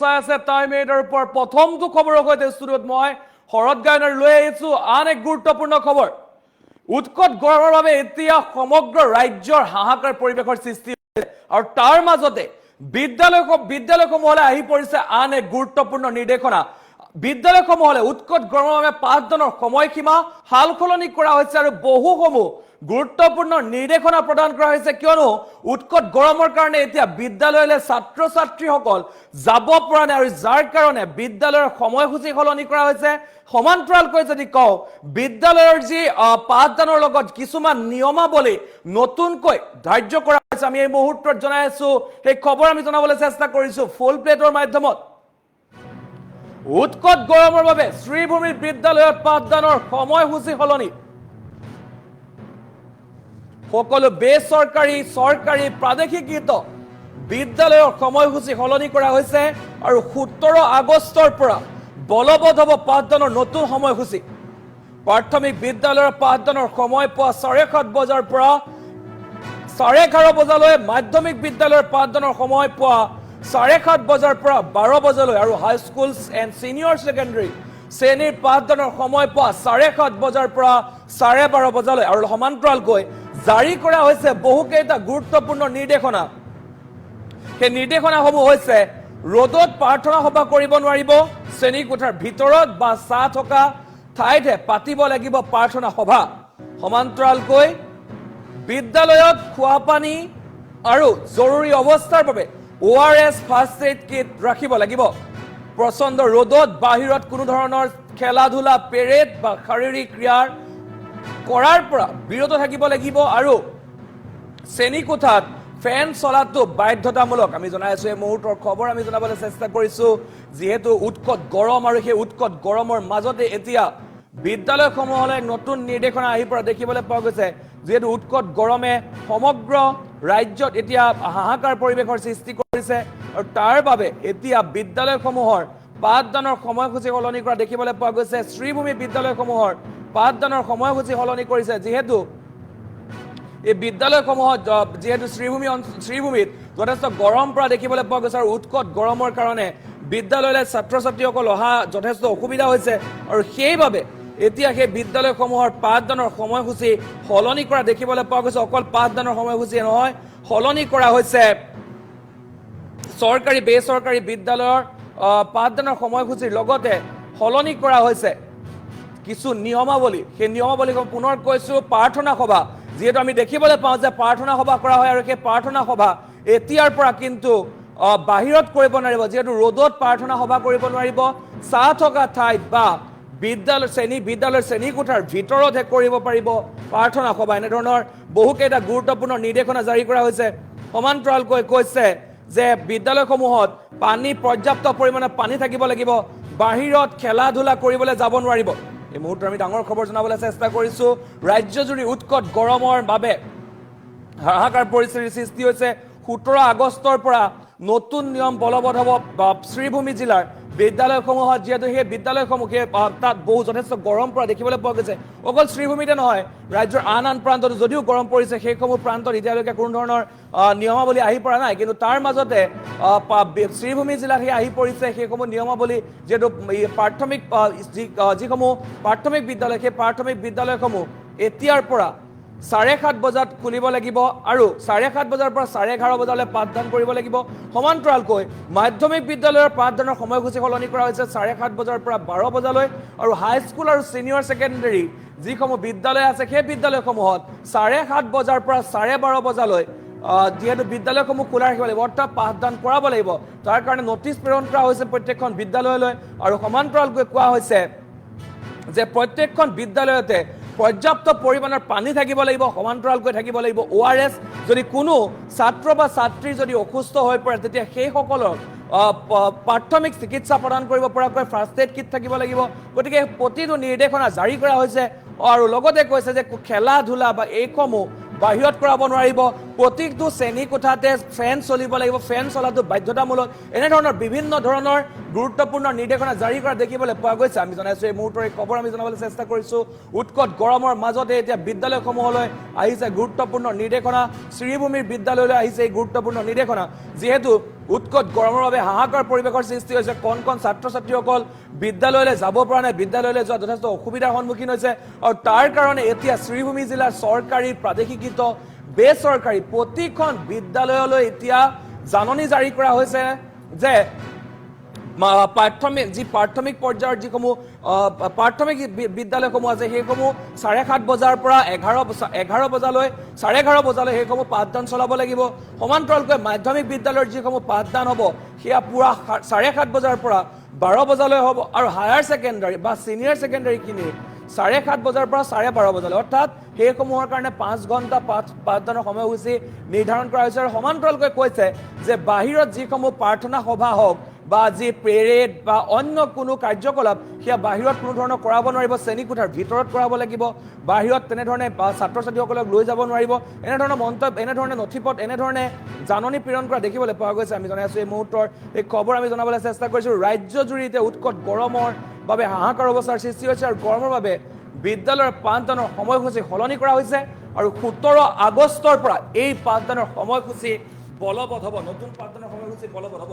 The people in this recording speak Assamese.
চাই আছে টাইম এইডৰ ওপৰত প্ৰথমটো খবৰৰ সৈতে ষ্টুডিঅ'ত মই শৰৎ গায়নৰ লৈ আহিছো আন এক গুৰুত্বপূৰ্ণ খবৰ উৎকট গৰমৰ বাবে এতিয়া সমগ্ৰ ৰাজ্যৰ হাহাকাৰ পৰিৱেশৰ সৃষ্টি হৈছে আৰু তাৰ মাজতে বিদ্যালয়সমূহলৈ আহি পৰিছে আন এক গুৰুত্বপূৰ্ণ নিৰ্দেশনা বিদ্যালয়সমূহলৈ উৎকট গৰমৰ বাবে পাঠদানৰ সময়সীমা সালসলনি কৰা হৈছে আৰু বহুসমূহ গুৰুত্বপূৰ্ণ নিৰ্দেশনা প্ৰদান কৰা হৈছে কিয়নো উৎকট গৰমৰ কাৰণে এতিয়া বিদ্যালয়লৈ ছাত্ৰ ছাত্ৰীসকল যাব পৰা নাই আৰু যাৰ কাৰণে বিদ্যালয়ৰ সময়সূচী সলনি কৰা হৈছে সমান্তৰালকৈ যদি কওঁ বিদ্যালয়ৰ যি পাঠদানৰ লগত কিছুমান নিয়মাৱলী নতুনকৈ ধাৰ্য কৰা হৈছে আমি এই মুহূৰ্তত জনাই আছো সেই খবৰ আমি জনাবলৈ চেষ্টা কৰিছো ফুল প্লেটৰ মাধ্যমত উৎকট গৰমৰ বাবে শ্ৰীভূমি বিদ্যালয়ত পাঠদানৰ সময়সূচী সলনি সকলো বেচৰকাৰী চৰকাৰী প্ৰাদেশিকৃত বিদ্যালয়ৰ সময়সূচী সলনি কৰা হৈছে আৰু 17 আগষ্টৰ পৰা বলবৎ হ'ব পাঠদানৰ নতুন সময়সূচী প্ৰাথমিক বিদ্যালয়ৰ পাঠদানৰ সময় পুৱা 7:30 বজাৰ পৰা 11:30 বজালৈ মাধ্যমিক বিদ্যালয়ৰ পাঠদানৰ সময় পুৱা 7:30 বজাৰ পৰা 12 বজালৈ আৰু হাই স্কুল এণ্ড সিনিয়ৰ সেকেন্ডাৰী শ্ৰেণীৰ পাঠদানৰ সময় পুৱা 7:30 বজাৰ পৰা 12:30 বজালৈ আৰু সমান্তৰালকৈ জাৰি কৰা হৈছে বহুকেইটা গুৰুত্বপূৰ্ণ নিৰ্দেশনা সেই নিৰ্দেশনাসমূহ হৈছে ৰ'দত প্ৰাৰ্থনা সভা কৰিব নোৱাৰিব শ্ৰেণী কোঠাৰ ভিতৰত বা ছাঁ থকা ঠাইতে পাতিব লাগিব প্ৰাৰ্থনা সভা সমান্তৰালকৈ বিদ্যালয়ত খোৱা পানী আৰু জৰুৰী অৱস্থাৰ বাবে ORS ফাৰ্ষ্ট এইড কিট ৰাখিব লাগিব প্ৰচণ্ড ৰ'দত বাহিৰত কোনো ধৰণৰ খেলা ধূলা পেৰেড বা শাৰীৰিক ক্ৰিয়াৰ কৰাৰ পৰা বিৰত থাকিব লাগিব আৰু শ্ৰেণী কোঠাত ফেন চলাটো বাধ্যতামূলক আমি জনাই আছো এই মুহূৰ্তৰ খবৰ আমি জনাবলৈ চেষ্টা কৰিছো যিহেতু উৎকট গৰম আৰু সেই উৎকট গৰমৰ মাজতে এতিয়া বিদ্যালয়সমূহলৈ নতুন নিৰ্দেশনা আহি পৰা দেখিবলৈ পোৱা গৈছে যিহেতু উৎকট গৰমে সমগ্ৰ ৰাজ্যত এতিয়া হাহাকাৰ পৰিৱেশৰ সৃষ্টি কৰিছে আৰু তাৰ বাবে এতিয়া বিদ্যালয়সমূহৰ পাঠদানৰ সময়সূচী সলনি কৰা দেখিবলৈ পোৱা গৈছে শ্ৰীভূমি বিদ্যালয়সমূহৰ পাঠদানৰ সময়সূচী সলনি কৰিছে যিহেতু এই বিদ্যালয়সমূহত যিহেতু শ্ৰীভূমিত যথেষ্ট গৰম পৰা দেখিবলৈ পোৱা গৈছে আৰু উৎকট গৰমৰ কাৰণে বিদ্যালয়লৈ ছাত্ৰ ছাত্ৰীসকল অহা যথেষ্ট অসুবিধা হৈছে আৰু সেইবাবে এতিয়া সেই বিদ্যালয়সমূহৰ পাঠদানৰ সময়সূচী সলনি কৰা দেখিবলৈ পোৱা গৈছে অকল পাঠদানৰ সময়সূচী নহয় সলনি কৰা হৈছে চৰকাৰী বেচৰকাৰী বিদ্যালয়ৰ পাঠদানৰ সময়সূচীৰ লগতে সলনি কৰা হৈছে কিছু নিয়মাৱলী সেই নিয়মাৱলীসমূহ পুনৰ কৈছো প্ৰাৰ্থনা সভা যেহেতু আমি দেখিবলৈ পাওঁ যে প্ৰাৰ্থনা সভা কৰা হয় আৰু সেই প্ৰাৰ্থনা সভা এতিয়াৰ পৰা কিন্তু বাহিৰত কৰিব নোৱাৰিব যেহেতু ৰ'দত প্ৰাৰ্থনা সভা কৰিব নোৱাৰিব ছাঁ থকা ঠাইত বা বিদ্যালয়ৰ শ্ৰেণী কোঠাৰ ভিতৰতহে কৰিব পাৰিব প্ৰাৰ্থনা সভা এনেধৰণৰ বহুকেইটা গুৰুত্বপূৰ্ণ নিৰ্দেশনা জাৰি কৰা হৈছে সমান্তৰালকৈ কৈছে যে বিদ্যালয়সমূহত পানী পৰ্যাপ্ত পৰিমাণে পানী থাকিব লাগিব বাহিৰত খেলা ধূলা কৰিবলৈ যাব নোৱাৰিব এই মুহূৰ্তত আমি ডাঙৰ খবৰ জনাবলৈ চেষ্টা কৰিছো ৰাজ্যজুৰি উৎকট গৰমৰ বাবে হাহাকাৰ পৰিস্থিতিৰ সৃষ্টি হৈছে 17 আগষ্টৰ পৰা নতুন নিয়ম বলবৎ হ'ব শ্ৰীভূমি জিলাৰ বিদ্যালয়সমূহত যিহেতু সেই বিদ্যালয়সমূহে তাত বহু যথেষ্ট গৰম পৰা দেখিবলৈ পোৱা গৈছে অকল শ্ৰীভূমিতে নহয় ৰাজ্যৰ আন প্ৰান্তত যদিও গৰম পৰিছে সেইসমূহ প্ৰান্তত এতিয়ালৈকে কোনো ধৰণৰ নিয়মাৱলী আহি পৰা নাই কিন্তু তাৰ মাজতে শ্ৰীভূমি জিলাত আহি পৰিছে সেইসমূহ নিয়মাৱলী যিহেতু প্ৰাথমিক যিসমূহ প্ৰাথমিক বিদ্যালয় সেই প্ৰাথমিক বিদ্যালয়সমূহ এতিয়াৰ পৰা 7:30 বজাত খুলিব লাগিব আৰু 7:30 বজাৰ পৰা 11:30 বজালৈ পাঠদান কৰিব লাগিব সমান্তৰালকৈ মাধ্যমিক বিদ্যালয়ৰ পাঠদানৰ সময়সূচী সলনি কৰা হৈছে 7:30 বজাৰ পৰা 12 বজালৈ আৰু হাই স্কুল আৰু সিনিয়ৰ সেকেন্ডাৰী যিসমূহ বিদ্যালয় আছে সেই বিদ্যালয়সমূহত 7:30 বজাৰ পৰা 12:30 বজালৈ যেহেতু বিদ্যালয়সমূহ খোলা ৰাখিব লাগিব অৰ্থাৎ পাঠদান কৰাব লাগিব তাৰ কাৰণে নটিচ প্ৰেৰণ কৰা হৈছে প্ৰত্যেকখন বিদ্যালয়লৈ আৰু সমান্তৰালকৈ কোৱা হৈছে যে প্ৰত্যেকখন বিদ্যালয়তে পৰ্যাপ্ত পৰিমাণৰ পানী থাকিব লাগিব সমান্তৰালকৈ থাকিব লাগিব ORS যদি কোনো ছাত্ৰ বা ছাত্ৰী যদি অসুস্থ হৈ পৰে তেতিয়া সেইসকলক প্ৰাথমিক চিকিৎসা প্ৰদান কৰিব পৰাকৈ ফাৰ্ষ্ট এইড কিট থাকিব লাগিব গতিকে প্ৰতিটো নিৰ্দেশনা জাৰি কৰা হৈছে আৰু লগতে কৈছে যে খেলা ধূলা বা এইসমূহ বাহিৰত কৰাব নোৱাৰিব প্ৰতিটো শ্ৰেণী কোঠাতে ফেন চলিব লাগিব ফেন চলাটো বাধ্যতামূলক এনেধৰণৰ বিভিন্ন ধৰণৰ গুৰুত্বপূৰ্ণ নিৰ্দেশনা জাৰি কৰা দেখিবলৈ পোৱা গৈছে আমি জনাইছো এই মুহূৰ্তৰ এই খবৰ আমি জনাবলৈ চেষ্টা কৰিছো উৎকট গৰমৰ মাজতে এতিয়া বিদ্যালয়সমূহলৈ আহিছে গুৰুত্বপূৰ্ণ নিৰ্দেশনা শ্ৰীভূমিৰ বিদ্যালয়লৈ আহিছে এই গুৰুত্বপূৰ্ণ নিৰ্দেশনা যিহেতু উৎকট গৰমৰ বাবে হাহাকাৰ পৰিৱেশৰ সৃষ্টি হৈছে কণ কণ ছাত্ৰ ছাত্ৰীসকল বিদ্যালয়লৈ যাব পৰা নাই বিদ্যালয়লৈ যোৱা যথেষ্ট অসুবিধাৰ সন্মুখীন হৈছে আৰু তাৰ কাৰণে এতিয়া শ্ৰীভূমি জিলাৰ চৰকাৰী প্ৰাদেশিকৃত বেচৰকাৰী প্ৰতিখন বিদ্যালয়লৈ এতিয়া জাননী জাৰি কৰা হৈছে যে প্ৰাথমিক পৰ্যায়ৰ যিসমূহ প্ৰাথমিক বিদ্যালয়সমূহ আছে সেইসমূহ 7:30 বজাৰ পৰা 11 বজালৈ 11:30 বজালৈ সেইসমূহ পাঠদান চলাব লাগিব সমান্তৰালকৈ মাধ্যমিক বিদ্যালয়ৰ যিসমূহ পাঠদান হ'ব সেয়া পুৰা 7:30 বজাৰ পৰা 12 বজালৈ হ'ব আৰু হায়াৰ ছেকেণ্ডাৰী বা ছিনিয়ৰ ছেকেণ্ডাৰীখিনি 7:30 বজাৰ পৰা 12:30 বজালৈ অৰ্থাৎ সেইসমূহৰ কাৰণে 5 ঘণ্টা পাঠদানৰ সময়সূচী নিৰ্ধাৰণ কৰা হৈছে আৰু সমান্তৰালকৈ কৈছে যে বাহিৰত যিসমূহ প্ৰাৰ্থনা সভা হওক বা যি পেৰেড বা অন্য কোনো কাৰ্যকলাপ সেয়া বাহিৰত কোনো ধৰণৰ কৰাব নোৱাৰিব শ্ৰেণীকোঠাৰ ভিতৰত কৰাব লাগিব বাহিৰত তেনেধৰণে ছাত্ৰ ছাত্ৰীসকলক লৈ যাব নোৱাৰিব এনেধৰণৰ মন্তব্য এনেধৰণে নথিপত্ৰ এনেধৰণে জাননী প্ৰেৰণ কৰা দেখিবলৈ পোৱা গৈছে আমি জনাই আছো এই মুহূৰ্তৰ এই খবৰ আমি জনাবলৈ চেষ্টা কৰিছোঁ ৰাজ্যজুৰি এতিয়া উৎকট গৰমৰ বাবে হাহাকাৰ অৱস্থাৰ সৃষ্টি হৈছে আৰু গৰমৰ বাবে বিদ্যালয়ৰ পাঠদানৰ সময়সূচী সলনি কৰা হৈছে আৰু 17 আগষ্টৰ পৰা এই পাঠদানৰ সময়সূচী বলবৎ হ'ব নতুন পাঠদানৰ সময়সূচী বলবৎ হ'ব